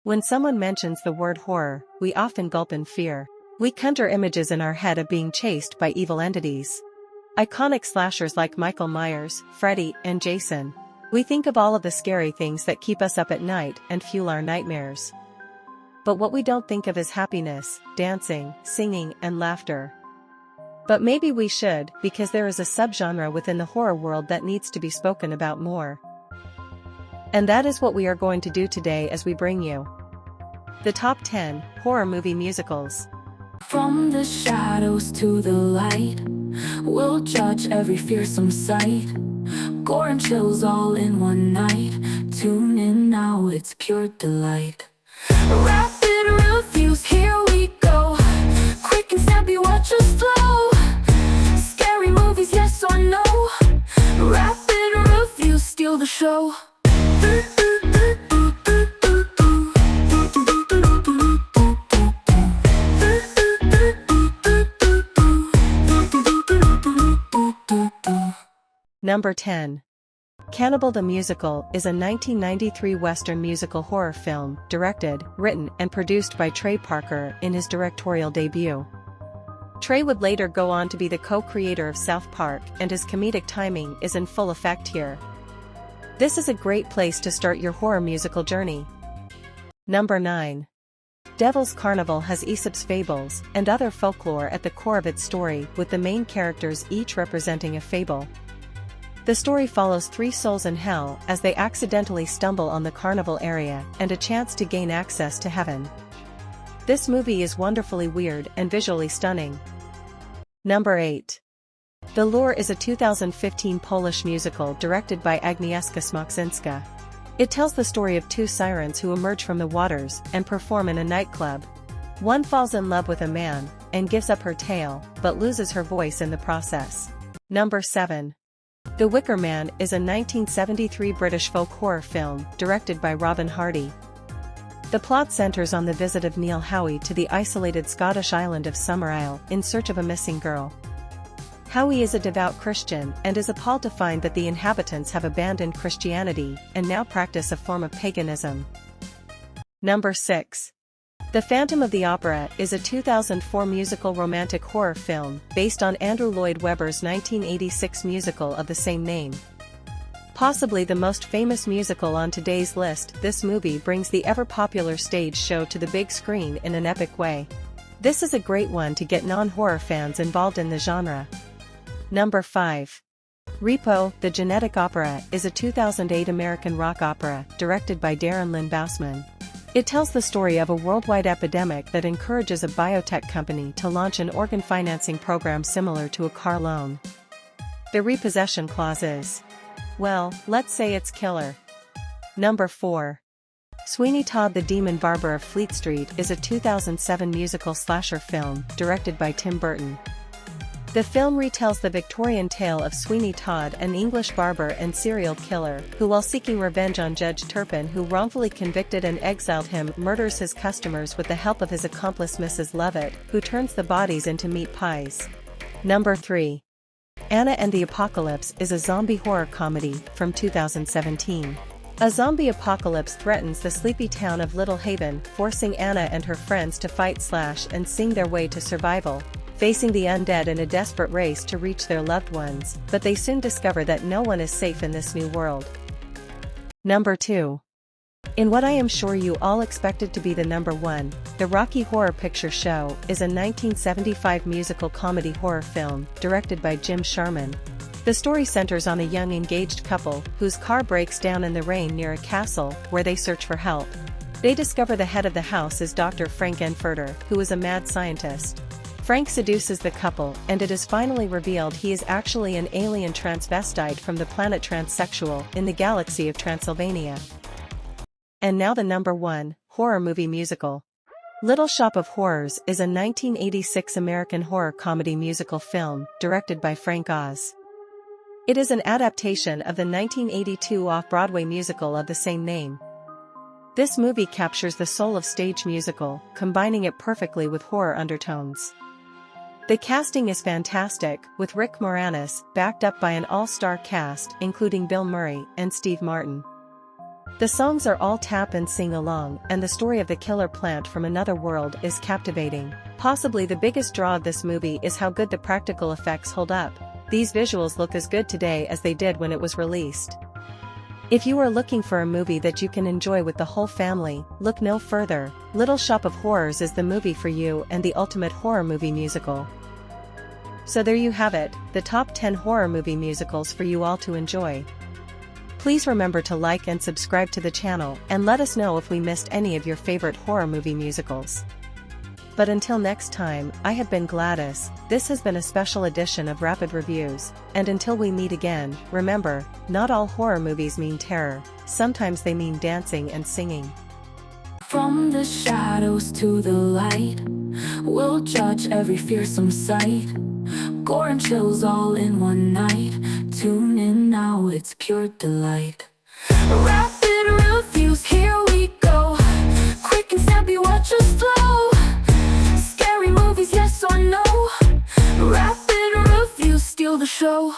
When someone mentions the word horror, we often gulp in fear. We conjure images in our head of being chased by evil entities. Iconic slashers like Michael Myers, Freddy, and Jason. We think of all of the scary things that keep us up at night and fuel our nightmares. But what we don't think of is happiness, dancing, singing, and laughter. But maybe we should, because there is a subgenre within the horror world that needs to be spoken about more. And that is what we are going to do today as we bring you the top 10 horror movie musicals. From the shadows to the light, we'll judge every fearsome sight. Gore and chills all in one night. Tune in now, it's pure delight. Rapid reviews, here we go. Quick and snappy, watch us flow. Scary movies, yes or no? Rapid reviews, steal the show. Number 10. Cannibal the Musical is a 1993 Western musical horror film, directed, written, and produced by Trey Parker in his directorial debut. Trey would later go on to be the co-creator of South Park, and his comedic timing is in full effect here. This is a great place to start your horror musical journey. Number 9. Devil's Carnival has Aesop's fables and other folklore at the core of its story, with the main characters each representing a fable. The story follows three souls in hell as they accidentally stumble on the carnival area and a chance to gain access to heaven. This movie is wonderfully weird and visually stunning. Number 8. The Lure is a 2015 Polish musical directed by Agnieszka Smoczynska. It tells the story of two sirens who emerge from the waters and perform in a nightclub. One falls in love with a man and gives up her tail, but loses her voice in the process. Number 7. The Wicker Man is a 1973 British folk horror film, directed by Robin Hardy. The plot centers on the visit of Neil Howie to the isolated Scottish island of Summerisle in search of a missing girl. Howie is a devout Christian and is appalled to find that the inhabitants have abandoned Christianity and now practice a form of paganism. Number 6. The Phantom of the Opera is a 2004 musical romantic horror film based on Andrew Lloyd Webber's 1986 musical of the same name. Possibly the most famous musical on today's list, this movie brings the ever-popular stage show to the big screen in an epic way. This is a great one to get non-horror fans involved in the genre. Number 5. Repo, the Genetic Opera is a 2008 American rock opera directed by Darren Lynn Bousman. It tells the story of a worldwide epidemic that encourages a biotech company to launch an organ financing program similar to a car loan. The repossession clause is, well, let's say it's killer. Number 4. Sweeney Todd the Demon Barber of Fleet Street is a 2007 musical slasher film directed by Tim Burton. The film retells the Victorian tale of Sweeney Todd, an English barber and serial killer, who while seeking revenge on Judge Turpin, who wrongfully convicted and exiled him, murders his customers with the help of his accomplice Mrs. Lovett, who turns the bodies into meat pies. Number 3. Anna and the Apocalypse is a zombie horror comedy from 2017. A zombie apocalypse threatens the sleepy town of Little Haven, forcing Anna and her friends to fight and sing their way to survival, facing the undead in a desperate race to reach their loved ones, but they soon discover that no one is safe in this new world. Number 2. In what I am sure you all expected to be the number 1, The Rocky Horror Picture Show is a 1975 musical comedy horror film, directed by Jim Sharman. The story centers on a young engaged couple whose car breaks down in the rain near a castle, where they search for help. They discover the head of the house is Dr. Frank Enfurter, who is a mad scientist. Frank seduces the couple, and it is finally revealed he is actually an alien transvestite from the planet Transsexual in the galaxy of Transylvania. And now the number 1, horror movie musical. Little Shop of Horrors is a 1986 American horror comedy musical film, directed by Frank Oz. It is an adaptation of the 1982 off-Broadway musical of the same name. This movie captures the soul of stage musical, combining it perfectly with horror undertones. The casting is fantastic, with Rick Moranis backed up by an all-star cast including Bill Murray and Steve Martin. The songs are all tap and sing along, and the story of the killer plant from another world is captivating. Possibly the biggest draw of this movie is how good the practical effects hold up. These visuals look as good today as they did when it was released. If you are looking for a movie that you can enjoy with the whole family, look no further. Little Shop of Horrors is the movie for you and the ultimate horror movie musical. So there you have it, the top 10 horror movie musicals for you all to enjoy. Please remember to like and subscribe to the channel and let us know if we missed any of your favorite horror movie musicals. But until next time, I have been Gladys. This has been a special edition of Rapid Reviews, and until we meet again, remember, not all horror movies mean terror, sometimes they mean dancing and singing. From the shadows to the light, we'll judge every fearsome sight. Gore and chills all in one night. Tune in now, it's pure delight. Rapid reviews, here we go. Quick and snappy, watch us flow. Scary movies, yes or no. Rapid reviews, steal the show.